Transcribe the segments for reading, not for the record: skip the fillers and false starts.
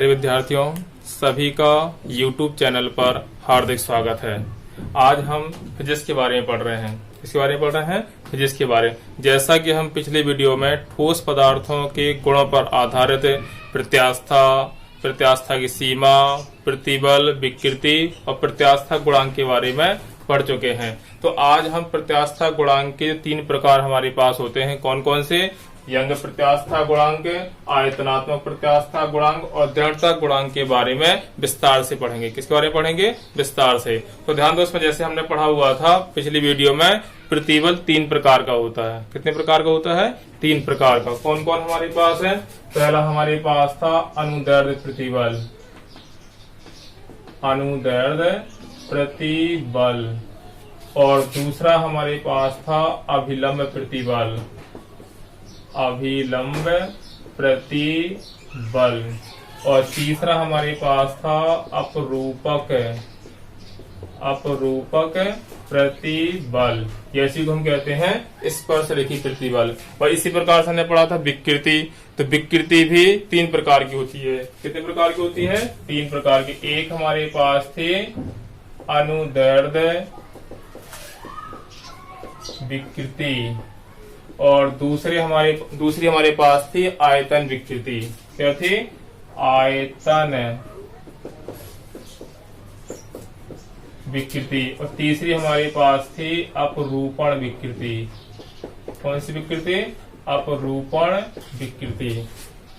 प्यारे विद्यार्थियों, सभी का YouTube चैनल पर हार्दिक स्वागत है। आज हम फिजिक्स के बारे में पढ़ रहे हैं। इसके बारे में पढ़ रहे हैं फिजिक्स के बारे में। जैसा कि हम पिछले वीडियो में ठोस पदार्थों के गुणों पर आधारित प्रत्यास्था की सीमा, प्रतिबल, विकृति और प्रत्यास्था गुणांक के बारे में पढ़ चुके हैं। तो आज हम प्रत्यास्था गुणांक के 3 प्रकार हमारे पास होते हैं। कौन कौन से? यंग प्रत्यास्था गुणांक, आयतनात्मक प्रत्यास्था गुणांक और दृढ़ता गुणांक के बारे में विस्तार से पढ़ेंगे। किसके बारे में पढ़ेंगे? विस्तार से। तो ध्यान दो, इसमें जैसे हमने पढ़ा हुआ था पिछली वीडियो में, प्रतिबल 3 प्रकार का होता है। कितने प्रकार का होता है? 3 प्रकार का। कौन कौन हमारे पास है? पहला हमारे पास था अनुदैर्ध्य प्रतिबल, अनुदैर्ध्य प्रतिबल, और दूसरा हमारे पास था अभिलंब प्रतिबल, अभिलंब प्रतिबल, और तीसरा हमारे पास था अपरूपक प्रतिबल। जैसी को हम कहते हैं स्पर्शरेखी प्रतिबल। और इसी प्रकार से हमने पढ़ा था विकृति। तो विकृति भी 3 प्रकार की होती है। कितने प्रकार की होती है? 3 प्रकार की। एक हमारे पास थे अनुदैर्ध्य विकृति, और दूसरी हमारे पास थी आयतन विकृति। क्या थी? आयतन विकृति। और तीसरी हमारे पास थी अपरूपण विकृति। कौन सी विकृति? अपरूपण विकृति।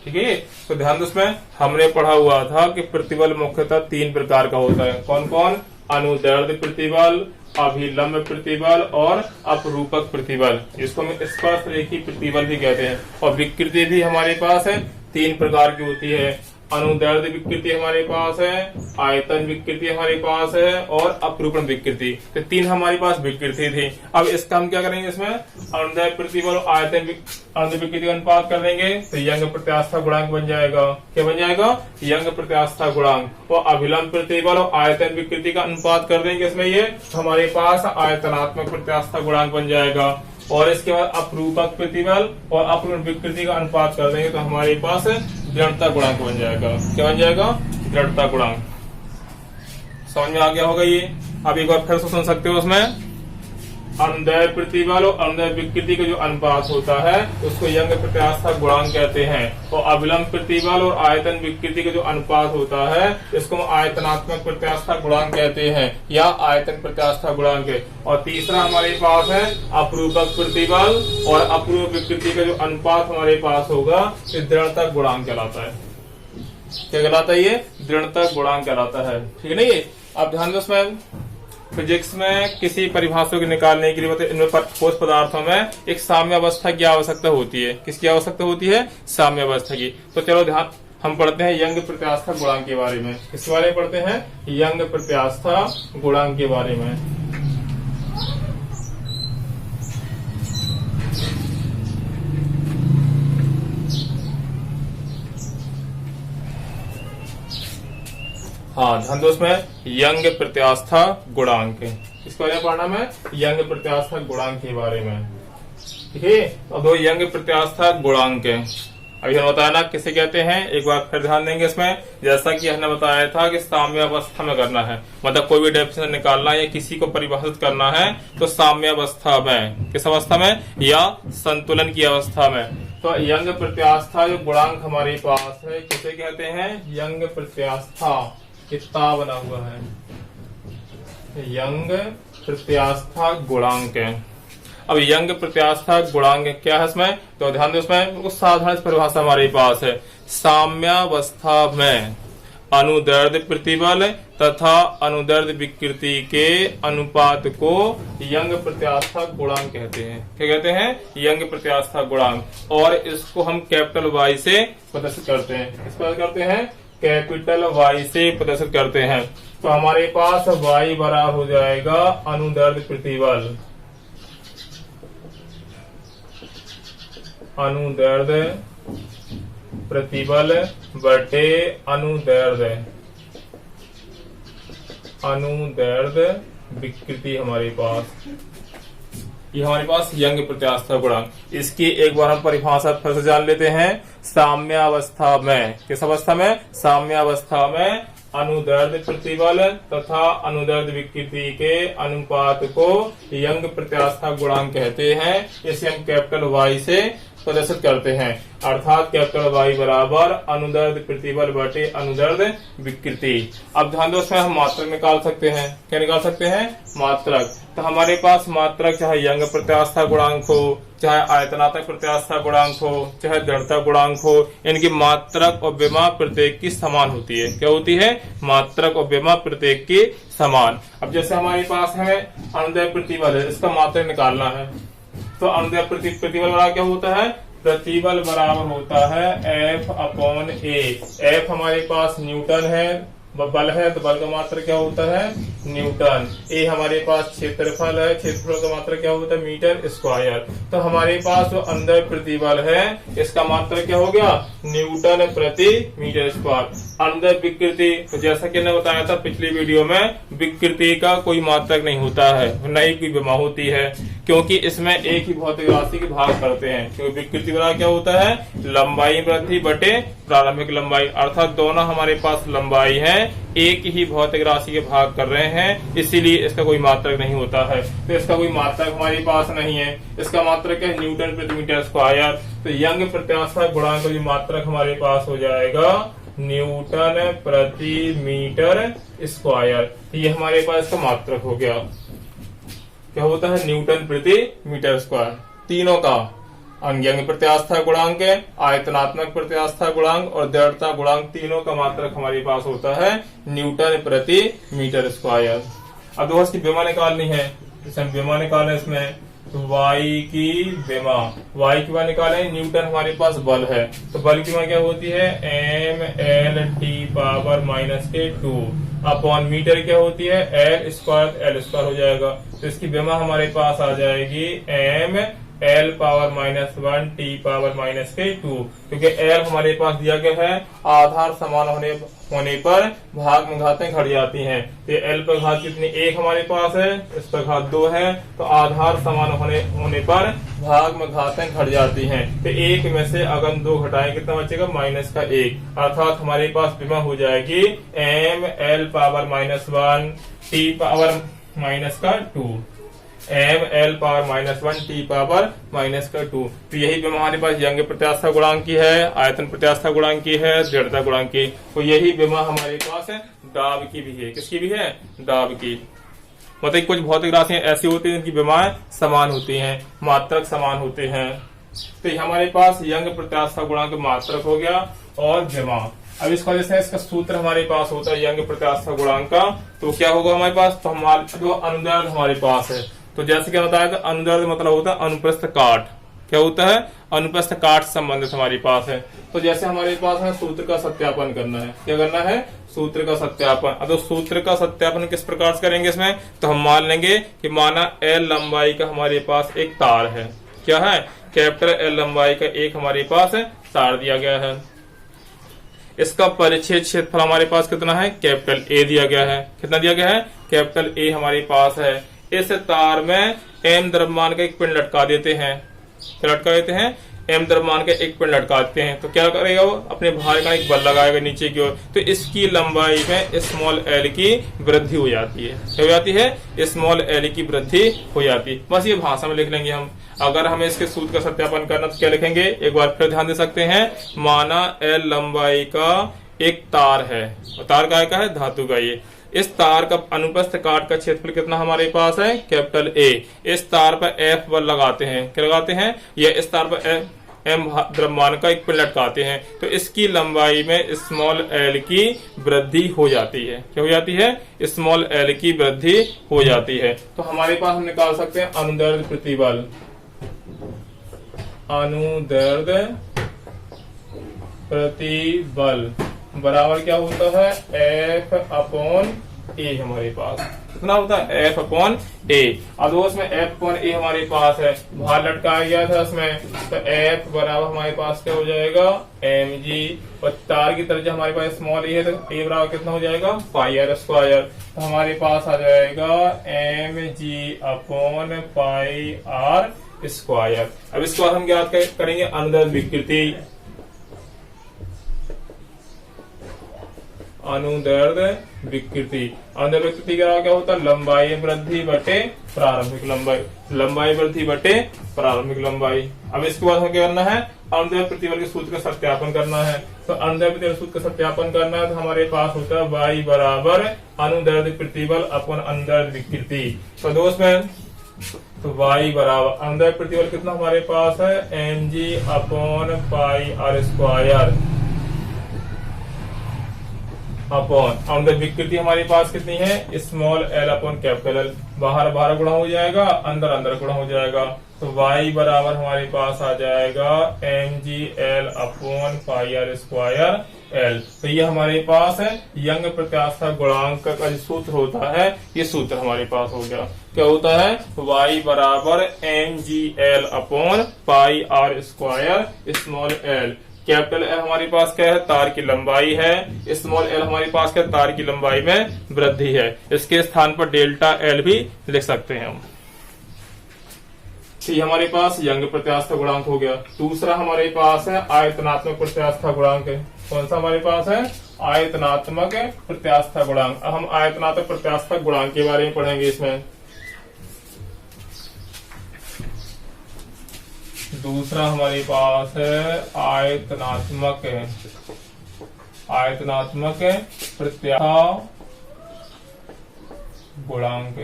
ठीक है। तो ध्यान दो, उसमें हमने पढ़ा हुआ था कि प्रतिबल मुख्यतः 3 प्रकार का होता है। कौन कौन? अनुदैर्ध्य प्रतिबल, अभिलंब प्रतिबल और अपरूपक प्रतिबल। इसको हम स्पर्शरेखी प्रतिबल भी कहते हैं। और विकृति भी हमारे पास है 3 प्रकार की होती है। अनुदैर्ध्य विकृति हमारे पास है, आयतन विकृति हमारे पास है, और अपरूपण विकृति। तो 3 हमारे पास विकृति थी। अब इसका हम क्या करेंगे? इसमें अनुदैर्ध्य प्रतिबल और आयतन विकृति का अनुपात कर देंगे तो यंग प्रत्यास्था गुणांक बन जाएगा। क्या बन जाएगा? यंग प्रत्यास्था गुणांक। और अभिलंब प्रतिबल और आयतन विकृति का अनुपात कर देंगे इसमें, ये हमारे पास आयतनात्मक प्रत्यास्था गुणांक बन जाएगा। और इसके बाद अपरूपक प्रतिबल और अपरूपण विकृति का अनुपात कर देंगे तो हमारे पास दृढ़ता गुणांक बन जाएगा। क्या बन जाएगा? दृढ़ता गुणांक। समझ में आ गया होगा ये। अब एक बार फिर से सुन सकते हो। उसमें अनुदैर्ध्य प्रतिबल और अनुदैर्ध्य विकृति का जो अनुपात होता है उसको यंग प्रत्यास्था गुणांक कहते हैं। और अभिलंब प्रतिबल और आयतन विकृति का जो अनुपात होता है इसको हम आयतनात्मक प्रत्यास्था गुणांक कहते हैं या आयतन प्रत्यास्था गुणांक। और तीसरा हमारे पास है अपरूपक प्रतिबल और अपरूपक विकृति का जो अनुपात हमारे पास होगा ये दृढ़ता गुणांक कहलाता है। क्या कहलाता है? ये दृढ़ता गुणांक कहलाता है। ठीक है ना ये। अब ध्यान दो, उसमें फिजिक्स में किसी परिभाषा को निकालने के लिए मतलब इनमें ठोस पदार्थों में एक साम्यावस्था की आवश्यकता होती है। किसकी आवश्यकता होती है? साम्यावस्था की। तो चलो ध्यान, हम पढ़ते हैं यंग प्रत्यास्था गुणांक के बारे में। किसके बारे में पढ़ते हैं? यंग प्रत्यास्था गुणांक के बारे में। हाँ, ध्यान दो, उसमें यंग प्रत्यास्था गुणांक। इसके बारे में पढ़ना है यंग प्रत्यास्था गुणांक के बारे में। ठीक है। अब दो यंग प्रत्यास्था गुणांक। अभी हमने बताया ना किसे कहते हैं, एक बार फिर ध्यान देंगे इसमें। जैसा कि हमने बताया था कि साम्यावस्था में करना है, मतलब कोई भी डेफिनेशन निकालना है या किसी को परिभाषित करना है तो साम्यावस्था में, किस अवस्था में? या संतुलन की अवस्था में। तो यंग प्रत्यास्था जो गुणांक हमारे पास है किसे कहते हैं? यंग प्रत्यास्था। कितना बना हुआ है? यंग प्रत्यास्था गुणांक। अब यंग प्रत्यास्था गुणांक क्या है इसमें? तो ध्यान दो, इसमें साधारण परिभाषा हमारे पास है। साम्यावस्था में अनुदैर्ध्य प्रतिबल तथा अनुदैर्ध्य विकृति के अनुपात को यंग प्रत्यास्था गुणांक कहते हैं। क्या कहते हैं? यंग प्रत्यास्था गुणांक। और इसको हम कैपिटल वाई से प्रदर्शित करते हैं। किस प्रकार करते हैं? कैपिटल वाई से प्रदर्शित करते हैं। तो हमारे पास वाई बराबर हो जाएगा अनुदैर्ध्य प्रतिबल, अनुदैर्ध्य प्रतिबल बटे अनुदैर्ध्य विकृति हमारे पास। ये हमारे पास यंग प्रत्यास्थ गुणांक। इसकी एक बार हम परिभाषा फिर से जान लेते हैं। साम्यावस्था में, किस अवस्था में? साम्यावस्था में अनुदैर्ध्य प्रतिबल तथा अनुदैर्ध्य विकृति के अनुपात को यंग प्रत्यास्थ गुणांक कहते हैं। इसे हम कैपिटल वाई से प्रदर्शित करते हैं, अर्थात कैपिटल वाई बराबर अनुदैर्ध्य प्रतिबल बटे अनुदैर्ध्य विकृति। अब ध्यान दो, इसमें हम मात्रक निकाल सकते हैं। क्या निकाल सकते हैं? मात्रक। तो हमारे पास मात्रक चाहे यंग प्रत्यास्थ गुणांक हो, चाहे आयतनात्मक प्रत्यास्थ गुणांक हो, चाहे दृढ़ता गुणांक हो, इनकी मात्रक और विमा प्रत्येक की समान होती है। क्या होती है? मात्रक और विमा प्रत्येक की समान। अब जैसे हमारे पास है अनुदैर्ध्य प्रतिबल है, इसका मात्रक निकालना है। तो अनुदैर्ध्य प्रतिबल बराबर क्या होता है? प्रतिबल बराबर होता है F अपॉन ए। F हमारे पास न्यूटन है, बल है, तो बल का मात्रक क्या होता है? न्यूटन। ए हमारे पास क्षेत्रफल है, क्षेत्रफल का मात्रक क्या होता है? Metre square. तो हमारे पास जो अंदर प्रतिबल है, इसका मात्रक क्या हो गया? न्यूटन प्रति मीटर स्क्वायर। अंदर विकृति, तो जैसा कि मैंने बताया था पिछली वीडियो में, विकृति का कोई मात्रक नहीं होता है, न ही कोई विमा होती है, क्योंकि इसमें एक ही भौतिक राशि के भाग करते हैं। क्योंकि विकृति बराबर क्या होता है? लंबाई वृद्धि बटे प्रारंभिक लंबाई, अर्थात दोनों हमारे पास लंबाई है, एक ही भौतिक राशि के भाग कर रहे हैं, इसीलिए इसका कोई मात्रक नहीं होता है। तो इसका कोई मात्रक हमारे पास नहीं है। इसका मात्रक है न्यूटन प्रति मीटर स्क्वायर। तो यंग प्रत्यास्थ गुणांक का जो मात्रक हमारे पास हो जाएगा न्यूटन प्रति मीटर स्क्वायर। ये हमारे पास इसका मात्रक हो गया। क्या होता है? न्यूटन प्रति मीटर स्क्वायर। तीनों का यंग प्रत्यास्थ गुणांक, आयतनात्मक प्रत्यास्थ गुणांक और दृढ़ता गुणांक, तीनों का मात्रक हमारे पास होता है न्यूटन प्रति मीटर स्क्वायर। अब दोस्तों इसकी विमा निकालनी है। जैसे हम विमा निकालें इसमें, तो वाई की विमा, वाई की विमा निकालें, न्यूटन हमारे पास बल है, तो बल की विमा क्या होती है? M L T power minus के 2 अपॉन मीटर क्या होती है? एल स्क्वायर हो जाएगा। तो इसकी विमा हमारे पास आ जाएगी M L power minus 1 T power minus के 2, क्योंकि एल हमारे पास दिया गया है, आधार समान होने पर भाग में घातें घट जाती हैं। तो एल पर घात कितनी? 1 हमारे पास है, इस पर घात 2 है, तो आधार समान होने पर भाग में घातें घट जाती हैं। तो 1 में से अगर 2 घटाएं कितना बचेगा? माइनस का 1, अर्थात हमारे पास विमा हो जाएगी M L power minus 1 T power minus का 2, M L power minus 1 T power minus का 2। तो यही विमा हमारे पास यंग प्रत्यास्थ गुणांक की है, आयतन प्रत्यास्थ गुणांक की है, दृढ़ता गुणांक की। तो यही विमा हमारे पास है दाब की भी है। किसकी भी है? दाब की। मतलब कुछ भौतिक राशियां ऐसी होती हैं जिनकी विमाएं समान होती हैं, मात्रक समान होते हैं। तो ये हमारे पास यंग प्रत्यास्थ गुणांक मात्रक हो गया और विमा। अब इस वजह से इसका सूत्र हमारे पास होता है यंग प्रत्यास्थ गुणांक का। तो क्या होगा हमारे पास? तो हमारे जो अनुदैर्ध्य हमारे पास है, तो जैसे क्या बताया था, अनुदैर्ध्य मतलब होता है अनुप्रस्थ काट। क्या होता है? अनुप्रस्थ काट संबंधित हमारे पास है। तो जैसे हमारे पास है सूत्र का सत्यापन करना है। क्या करना है? सूत्र का सत्यापन। तो सूत्र का सत्यापन किस प्रकार से करेंगे इसमें? तो हम मान लेंगे कि माना एल लंबाई का हमारे पास एक तार है। क्या है? कैपिटल एल लंबाई का एक हमारे पास तार दिया गया है। इसका परिच्छेद क्षेत्रफल हमारे पास कितना है? कैपिटल ए दिया गया है। कितना दिया गया है? कैपिटल ए हमारे पास है। इस तार में एम द्रव्यमान का एक पिंड लटका देते हैं। क्या लटका देते हैं? एम द्रव्यमान का एक पिंड लटका देते हैं। तो क्या करेगा वो? अपने भार का एक बल लगाएगा नीचे की ओर, तो इसकी लंबाई में स्मॉल एल की वृद्धि हो जाती है। क्या हो जाती है? स्मॉल एल की वृद्धि हो जाती है। बस ये भाषा में लिख लेंगे हम। अगर हमें इसके सूत्र का सत्यापन करना तो क्या लिखेंगे? एक बार फिर ध्यान दे सकते हैं। माना एल लंबाई का एक तार है, और तार का है? धातु का। ये इस तार का अनुप्रस्थ काट का क्षेत्रफल कितना हमारे पास है? Capital A. इस तार पर एफ बल लगाते हैं। क्या लगाते हैं? ये इस तार पर एम द्रव्यमान का एक पिंड लटकाते हैं, तो इसकी लंबाई में स्मॉल एल की वृद्धि हो जाती है। क्या हो जाती है? स्मॉल एल की वृद्धि हो जाती है। तो हमारे पास हम निकाल सकते हैं अनुदैर्ध्य प्रतिबल। अनुदैर्ध्य प्रतिबल बराबर क्या होता है? F अपॉन ए हमारे पास कितना होता है एफ अपॉन ए। अब दोस्त में एफ अपॉन ए हमारे पास है, बाहर लटकाया गया था उसमें, तो एफ बराबर हमारे पास क्या हो जाएगा एम जी, और तार की तरफ हमारे पास स्मॉल ए है तो ए बराबर कितना हो जाएगा पाई आर स्क्वायर, तो हमारे पास आ जाएगा M g upon pi r square. अब इसके बाद हम क्या करेंगे अनुदैर्ध्य विकृति, अनुदैर्ध्य विकृति। अनुदैर्ध्य विकृति क्या होता है लंबाई वृद्धि बटे प्रारंभिक लंबाई, लंबाई वृद्धि बटे प्रारंभिक लंबाई। अब इसके बाद हमें क्या करना है अनुदैर्ध्य प्रतिबल के सूत्र का सत्यापन करना है, तो अनुदैर्ध्य प्रतिबल सूत्र का सत्यापन करना है तो हमारे पास होता है y बराबर अनुदैर्ध्य प्रतिबल अपन अनुदैर्ध्य विकृति। तो दोस्त में तो y बराबर अनुदैर्ध्य प्रतिबल कितना हमारे पास है M g upon pi r square upon अनुदैर्ध्य विकृति हमारे पास कितनी है small l upon capital L, बाहर बाहर गुणा हो जाएगा अंदर अंदर गुणा हो जाएगा, तो y बराबर हमारे पास आ जाएगा M g L upon pi r square l. तो ये हमारे पास है यंग प्रत्यास्था गुणांक का जो सूत्र होता है, ये सूत्र हमारे पास हो गया। क्या होता है y बराबर M g L upon pi r square small l. Capital L हमारे पास क्या है तार की लंबाई है, स्मॉल एल हमारे पास क्या तार की लंबाई में वृद्धि है, इसके स्थान पर डेल्टा एल भी लिख सकते हैं हम। तो ये हमारे पास यंग प्रत्यास्था गुणांक हो गया। दूसरा हमारे पास है आयतनात्मक प्रत्यास्था गुणांक। कौन सा हमारे पास है आयतनात्मक प्रत्यास्था गुणांक। अब हम आयतनात्मक प्रत्यास्था गुणांक के बारे में पढ़ेंगे। इसमें दूसरा हमारे पास है आयतनात्मक प्रत्यास्था गुणांक।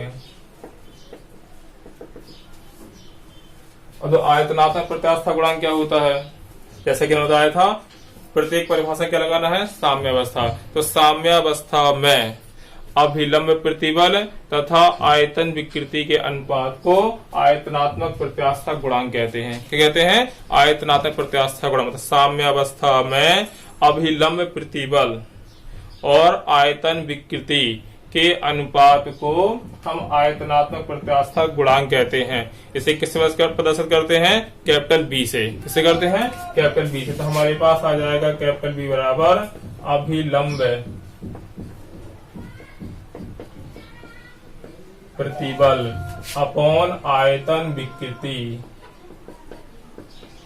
और तो आयतनात्मक प्रत्यास्था गुणांक क्या होता है, जैसे कि मैंने बताया था प्रत्येक परिभाषा क्या लगाना है साम्यावस्था। तो साम्यावस्था में अभिलंब प्रतिबल तथा आयतन विकृति के अनुपात को आयतनात्मक प्रत्यास्था गुणांक कहते हैं। क्या कहते हैं आयतनात्मक प्रत्यास्था गुणांक। मतलब साम्यावस्था में अभिलंब प्रतिबल और आयतन विकृति के अनुपात को हम आयतनात्मक प्रत्यास्था गुणांक कहते हैं। इसे किससे प्रदर्शित करते हैं कैपिटल बी से। किससे करते हैं कैपिटल बी से। तो हमारे पास आ जाएगा कैपिटल बी बराबर अभिलंब प्रतिबल अपॉन आयतन विकृति,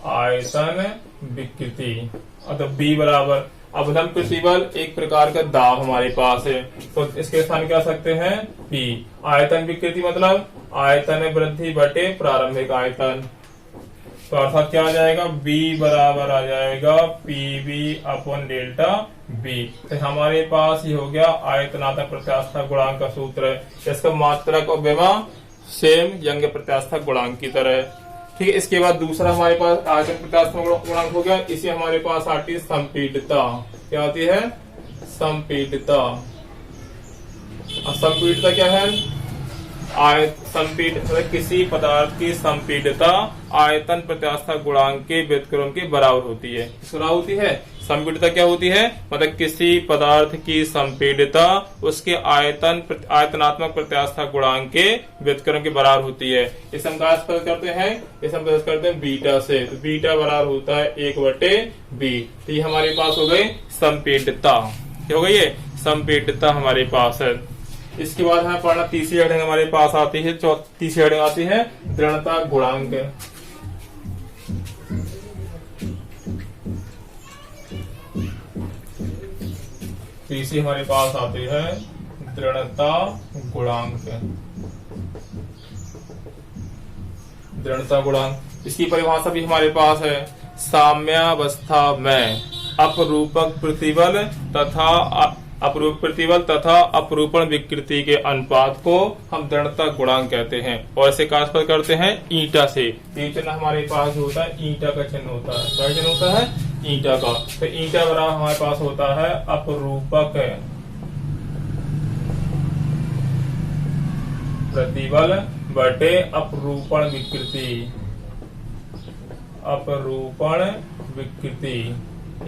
आयतन विकृति। तो बी बराबर अभिलंब प्रतिबल एक प्रकार का दाब हमारे पास है, तो इसके स्थान क्या सकते हैं पी। आयतन विकृति मतलब आयतन वृद्धि बटे प्रारंभिक आयतन। तो अर्थात क्या आ जाएगा b बराबर आ जाएगा P B upon delta B. तो हमारे पास ये हो गया आयतनात्मक प्रत्यास्था गुणांक का सूत्र। इसका मात्रक और विमा सेम यंग प्रत्यास्था गुणांक की तरह। ठीक है, इसके बाद दूसरा हमारे पास आयतन प्रत्यास्था गुणांक हो गया। इसी हमारे पास आती है संपीडितता। क्या आती है संपीडितता। संपीडितता क्या है मतलब किसी पदार्थ की संपीडितता आयतन प्रत्यास्था गुणांक के व्युत्क्रम के बराबर होती है। बराबर होती है संपीडितता क्या होती है मतलब किसी पदार्थ की संपीडितता उसके आयतनात्मक प्रत्यास्था गुणांक के व्युत्क्रम के बराबर होती है। इसे हम कहाँ से करते हैं, इसे हम करते हैं बीटा से। तो बीटा बराबर होता है 1/b। तो ये हमारे पास हो गई संपीडितता। क्या हो गई ये संपीडितता हमारे पास है। इसके बाद हमें पढ़ना तीसरी हेडिंग हमारे पास आती है। तीसरी हेडिंग आती है दृढ़ता गुणांक। तीसरी हमारे पास आती है दृढ़ता गुणांक। दृढ़ता गुणांक इसकी परिभाषा भी हमारे पास है। साम्यावस्था में अपरूपक प्रतिबल तथा अपरूपण विकृति के अनुपात को हम दृढ़ता गुणांक कहते हैं। और इसे कास्पद करते हैं ईटा से। ये चिन्ह हमारे पास होता है ईटा का चिन्ह होता है। क्या चिन्ह होता है ईटा का। तो ईटा बराबर हमारे पास होता है अपरूपक प्रतिबल बटे अपरूपण विकृति। अपरूपण विकृति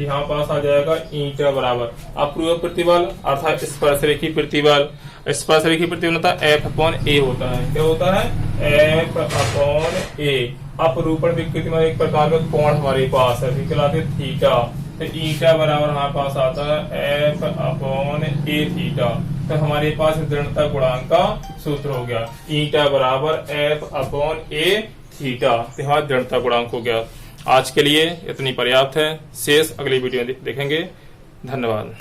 यहाँ पास आ जाएगा ईटा बराबर अपूर्व प्रतिबल अर्थात स्पर्शरेखी प्रतिबल। स्पर्शरेखी प्रतिबल होता है F/A होता है। क्या होता है? F/A। अपरूपण विकृति में एक प्रकार का कोण हमारे पास है, कहलाते थीटा। तो ईटा बराबर हमारे पास आता है F/A थीटा। तो हमारे पास दृढ़ता गुणांक का सूत्र हो गया ईटा बराबर F/A थीटा। तो हमारा दृढ़ता गुणांक हो गया। आज के लिए इतनी पर्याप्त है, शेष अगली वीडियो में देखेंगे। धन्यवाद।